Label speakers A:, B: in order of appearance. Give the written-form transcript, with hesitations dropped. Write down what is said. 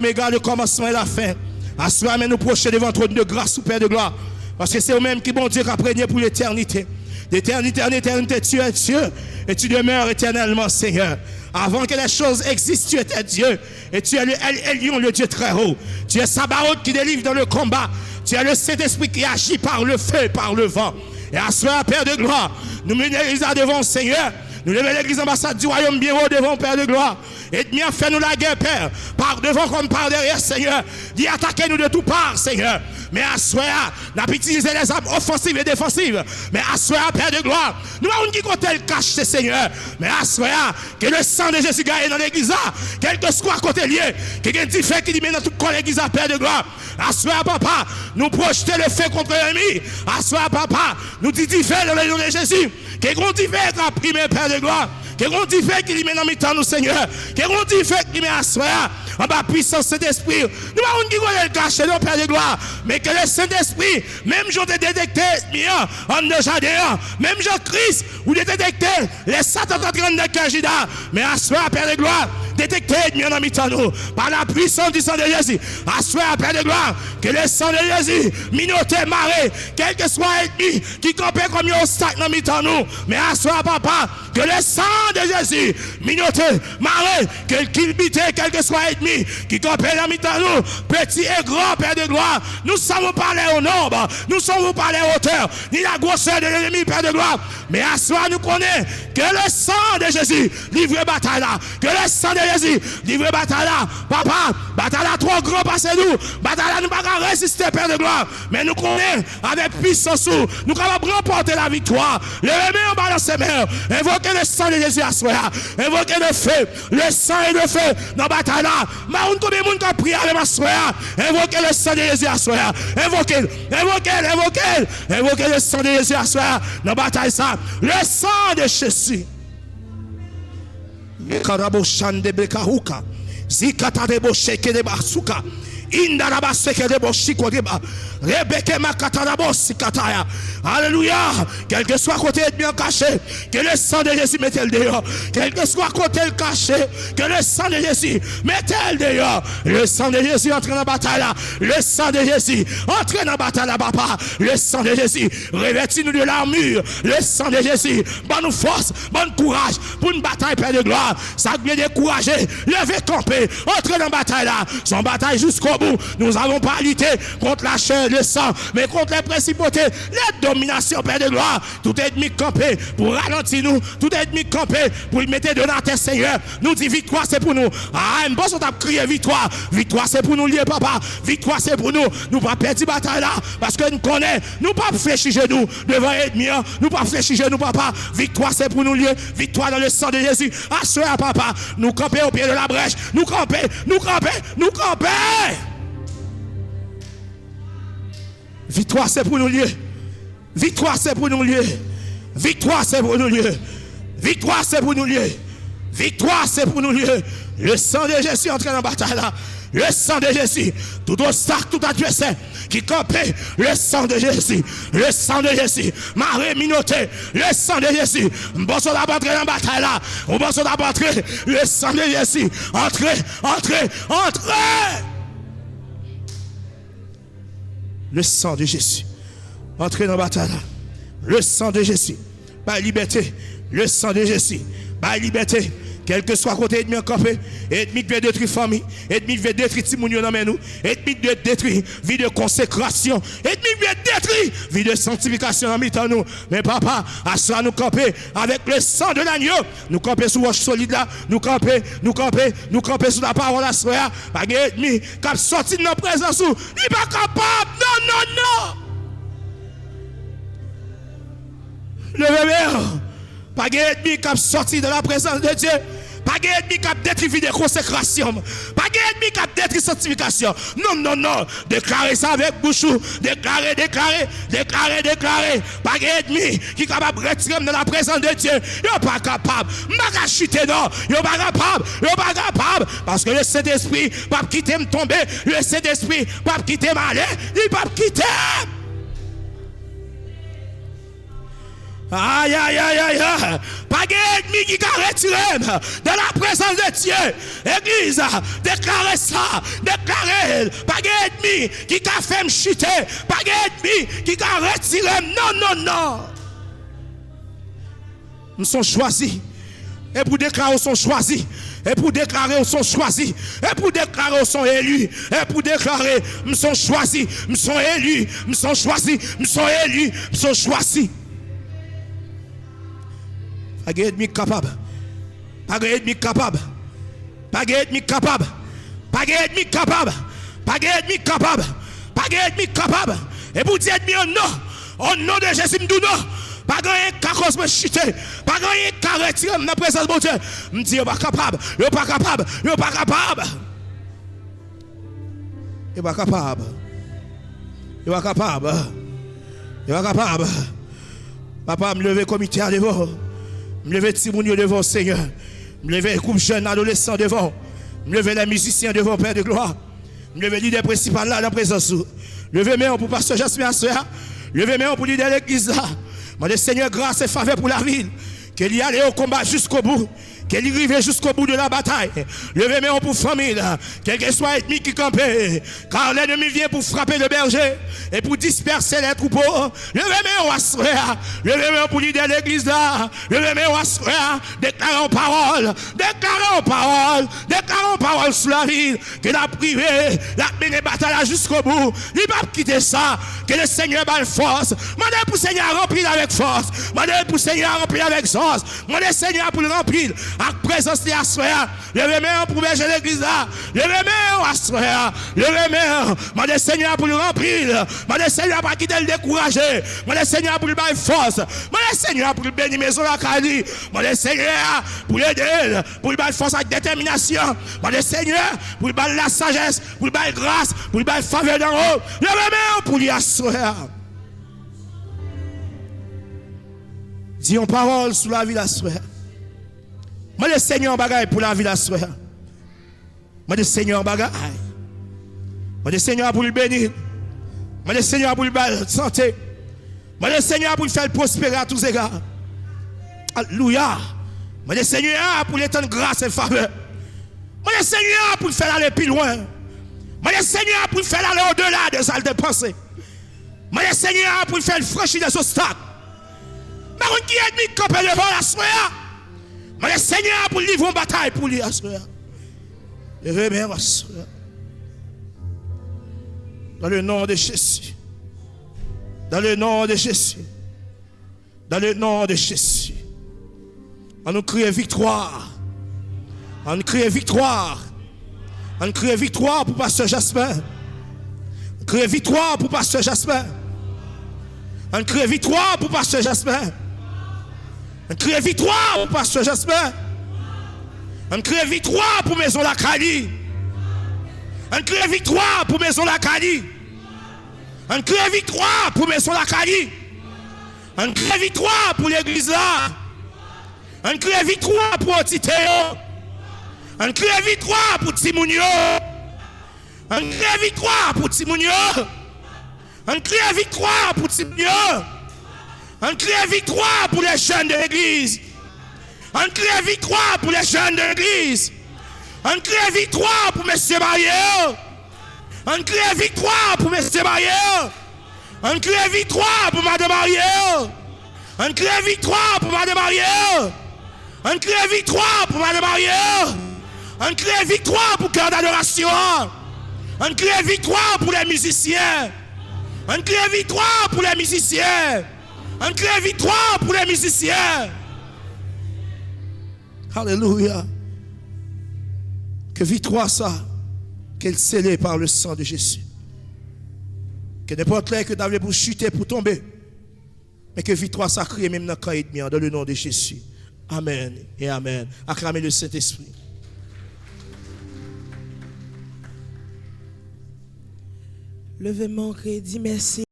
A: le commencement et la fin. À cela, nous projeter devant ton trône de grâce ou Père de gloire. Parce que c'est eux-mêmes qui, bon Dieu, qui a prégné pour l'éternité. D'éternité en éternité, tu es Dieu. Et tu demeures éternellement, Seigneur. Avant que les choses existent, tu étais Dieu. Et tu es le Elion, le Dieu très haut. Tu es Sabaoth qui délivre dans le combat. Tu es le Saint-Esprit qui agit par le feu et par le vent. Et à cela, Père de gloire, nous menons l'église devant, Seigneur. Nous levons l'église ambassade du royaume bien haut devant, Père de gloire. Et bien, fais-nous la guerre, Père, par devant comme par derrière, Seigneur. Dis, attaquez-nous de toutes parts, Seigneur. Mais à soi, n'a pas utilisé les armes offensives et défensives. Mais à soi, Père de gloire, nous avons dit qu'on le cache, Seigneur. Mais à soi, que le sang de Jésus gagne dans l'église, quel que soit côté lié, qu'il y ait un fait qui dit, mais dans toute l'église, Père de gloire. À soi, papa, nous projeter le fait contre l'ennemi. À soi, papa, nous dit fait dans le nom de Jésus. Qu'il y ait un fait qui a primé, Père de gloire. Qu'il y ait un fait qui met dans mi-temps, nous, Seigneur. Qu'il y ait un fait qui met à soi, en bas puissance Saint-Esprit. Nous avons dit qu'on le cacher, nos Père de gloire. Mais que le Saint-Esprit, même je t'ai détecté, en de jardin, même Jean-Christ, ou de détecter les Satan en train de Kajida. Mais à soi, Père de gloire, détecter en mi-temps, nous, par la puissance du sang de Jésus. À soi, Père de gloire, que le sang de Jésus, minoté, maré, quel que soit ennemi, qui campait comme un obstacle dans mi-temps, nous. Mais à soi, papa, que le sang de Jésus, minoté, maré, qu'il bité, quel que soit ennemi, qui campait dans mi-temps, nous, petit et grand, Père de gloire, nous savons parler au nombre, nous savons parler à hauteur, ni la grosseur de l'ennemi, Père de gloire. Mais à soi, nous connaissons que le sang de Jésus livre bataille là, que le sang de Jésus livre bataille là. Papa, bataille là trop grand parce que nous, bataille là nous ne pouvons pas résister, Père de gloire. Mais nous connaissons avec puissance, nous capables remporter la victoire. Levez en bas dans ses mains, invoquez le sang de Jésus à soi, invoquez le feu, le sang et le feu dans la bataille là. Mais on combien de monde qui a prié avec ma soeur, invoquez le sang de Jésus à soi, invoquez le sang de Jésus à soi dans la bataille ça, le sang de Jésus. Karaboshan Bekahuka, Zikata de Bosheke de Basuka, Indaraba Seke de Boshiko de Ba, Rebeke Makatarabos Kataya. Alléluia. Quel que soit côté bien caché, que le sang de Jésus mette le dehors. Quel que soit côté caché, que le sang de Jésus mette le dehors. Le sang de Jésus entre dans la bataille là. Le sang de Jésus entre dans la bataille là, papa. Le sang de Jésus revêtis-nous de l'armure. Le sang de Jésus, bonne force, bon courage pour une bataille, Père de gloire. Ça bien découragé, levez camper, entre dans la bataille là. Son bataille jusqu'au bout. Nous n'avons pas lutté contre la chair, le sang, mais contre les principautés, les dominations, Père de gloire. Tout ennemi campé pour ralentir nous, tout ennemi campé pour mettre de notre Seigneur. Nous dit victoire c'est pour nous. Ah, un boss on t'a crié victoire. Victoire c'est pour nous lier, papa. Victoire c'est pour nous. Nous pas perdre bataille là parce que nous connaissons, nous pas fléchir genoux devant l'ennemi. Nous pas fléchir genoux, papa. Victoire c'est pour nous lier. Victoire dans le sang de Jésus. Assoyez, papa. Nous camper au pied de la brèche. Nous camper, nous camper, nous camper. Victoire c'est pour nous lier. Victoire c'est pour nous lier. Victoire c'est pour nous lier. Victoire c'est pour nous lier. Victoire c'est pour nous lier. Le sang de Jésus entre dans la bataille là. Le sang de Jésus, tout obstacle, tout adversaire qui campait, le sang de Jésus, le sang de Jésus, marée minoté, le sang de Jésus, bon soldat entrer dans la bataille là, on bon soldat entrer, le sang de Jésus, entrez, entrez, entrez. Le sang de Jésus, entrez dans la bataille là, le sang de Jésus, par liberté, le sang de Jésus, par liberté. Quel que soit côté ennemi en campé, ennemi qui veut détruire famille, ennemi qui veut détruire Timounio dans nous, ennemi qui veut détruire vie de consécration, ennemi qui veut détruire vie de sanctification dans mi-temps nous. Mais papa, à ça nous camper avec le sang de l'agneau, nous camper sur roche solide là, nous camper sur la parole à soi, pas ennemi qui a sorti de notre présence, il n'est pas capable, non. Le bébé, pas ennemi qui a sorti de la présence de Dieu. Pas d'ennemi qui a détruit vie de consécration. Pas d'ennemi qui a détruit sanctification. Non. Déclarez ça avec bouche. Déclarez. Pas d'ennemi qui est capable de retirer dans la présence de Dieu. Il n'est pas capable. Il n'est pas chuter, non. Il n'est pas capable. Parce que le Saint-Esprit ne va pas quitter me tomber. Le Saint-Esprit ne va pas quitter m'aller. Il ne va pas quitter. Aïe, aïe, aïe, aïe. Pas d'ennemi qui a retiré de la présence de Dieu. Église, déclarez ça. Déclarez. Pas d'ennemi qui a fait me chuter. Pas d'ennemi qui a retiré. Non, non, non. Nous sommes choisis. Et pour déclarer, nous sommes choisis. Et pour déclarer, nous sommes choisis. Et pour déclarer, nous sommes élus. Et pour déclarer, nous sommes choisis. Nous sommes élus. Nous sommes choisis. Nous sommes élus. Nous sommes choisis. Pas d'ennemi capable. Pas d'ennemi capable. Pas d'ennemi capable. Pas d'ennemi capable. Pas d'ennemi capable. Pas d'ennemi capable. Et pour dire ennemi, non. Au nom de Jésus, nous non. Pas gagner qu'à cause de chuter. Pas gagner qu'à retirer dans la présence de Dieu. Je dis, pas capable. Yo pas capable. Yo pas capable. Yo pas capable. Yo pas capable. Yo pas capable. Papa, me lever comité devant. Me lever Timounio devant, Seigneur. Me lever couple jeune adolescent devant. Me lever les musiciens devant, Père de gloire. Me lever leader principal là dans la présence. Levez mes mains pour pasteur Jasmin Assoya. Levez mes mains pour leader l'église là. Mon Seigneur, grâce et faveur pour la ville. Qu'elle y aille au combat jusqu'au bout. Qu'elle y arrive jusqu'au bout de la bataille. Levez mes mains pour famille. Quel que soit l'ennemi qui campe. Car l'ennemi vient pour frapper le berger. Et pour disperser les troupeaux. Levez mes mains au Assoya. Levez mes mains pour leader l'église là. Levez mes mains au Assoya. Déclarons parole. Déclarons parole. Déclarons parole sur la ville. Que la privée. La mené bataille jusqu'au bout. Il va quitter ça. Que le Seigneur ait force. Mandez pour le Seigneur remplir avec force. Mandez pour le Seigneur remplir avec force. Mandez le Seigneur pour le remplir. À présence de Assoya. Levez mes mains pour berger l'église là. Levez mes mains au Assoya. Levez mes mains. Mandez le Seigneur pour le remplir. Mandez le Seigneur pour quitter le décourager. Mandez le Seigneur pour le bailler force. Mandez le Seigneur pour le bénir maison la Cali. Mandez le Seigneur pour l'aider. Pour le bailler force avec détermination. Mandez le Seigneur pour le bailler la sagesse. Pour le bailler grâce. Pour le bailler faveur d'en haut. Levez mes mains pour lui Assoya. Disons parole sur la vie d'Assoya. Moi, le Seigneur bagaille pour la vie d'Assoya. Moi, le Seigneur bagaille. Moi, le Seigneur pour le bénir. Moi, le Seigneur pour le santé. Moi, le Seigneur pour le faire prospérer à tous égards. Alléluia. Moi, le Seigneur pour l'étendre grâce et faveur. Moi, le Seigneur pour le faire aller plus loin. Moi, le Seigneur pour le faire aller au-delà des salles de pensée. Moi, le Seigneur pour le faire franchir des obstacles. Mais on qui est ennemi campé devant l'Assoya. Mais le Seigneur pour livrer une bataille pour lui, Assoya. Levez mes mains, Assoya. Dans le nom de Jésus. Dans le nom de Jésus. Dans le nom de Jésus. On nous crie victoire. On nous crie victoire. On nous crie victoire pour pasteur Jasmin. On crie victoire pour pasteur Jasmin. On crie victoire pour pasteur Jasmin. On crie victoire pour pasteur Jasmin. On crie victoire pour maison la Cali. On crie victoire pour maison la Cali. On crie victoire pour maison la Cali. On crie victoire pour l'église là. On crie victoire pour Titéo. On crie victoire pour Timounio. On crie victoire pour Timounio. On crie victoire pour Timounio. On crie victoire pour les jeunes de l'église. On crie victoire pour les jeunes de l'église. On crie victoire pour M. Mario. On crie victoire pour M. Mario. On crie victoire pour Mme Mario. On crie victoire pour Mme Mario. On crie victoire pour Mme Mario. On crie victoire pour cœur d'adoration. On crie victoire pour les musiciens. On crie victoire pour les musiciens. On crie victoire pour les musiciens. Alléluia. Que victoire ça, qu'elle scellée par le sang de Jésus. Que n'importe là que tu avais pour chuter, pour tomber. Mais que victoire sacrée même dans le camp ennemi, dans le nom de Jésus. Amen et amen. Acclamez le Saint-Esprit.
B: Levez mon crédit, merci.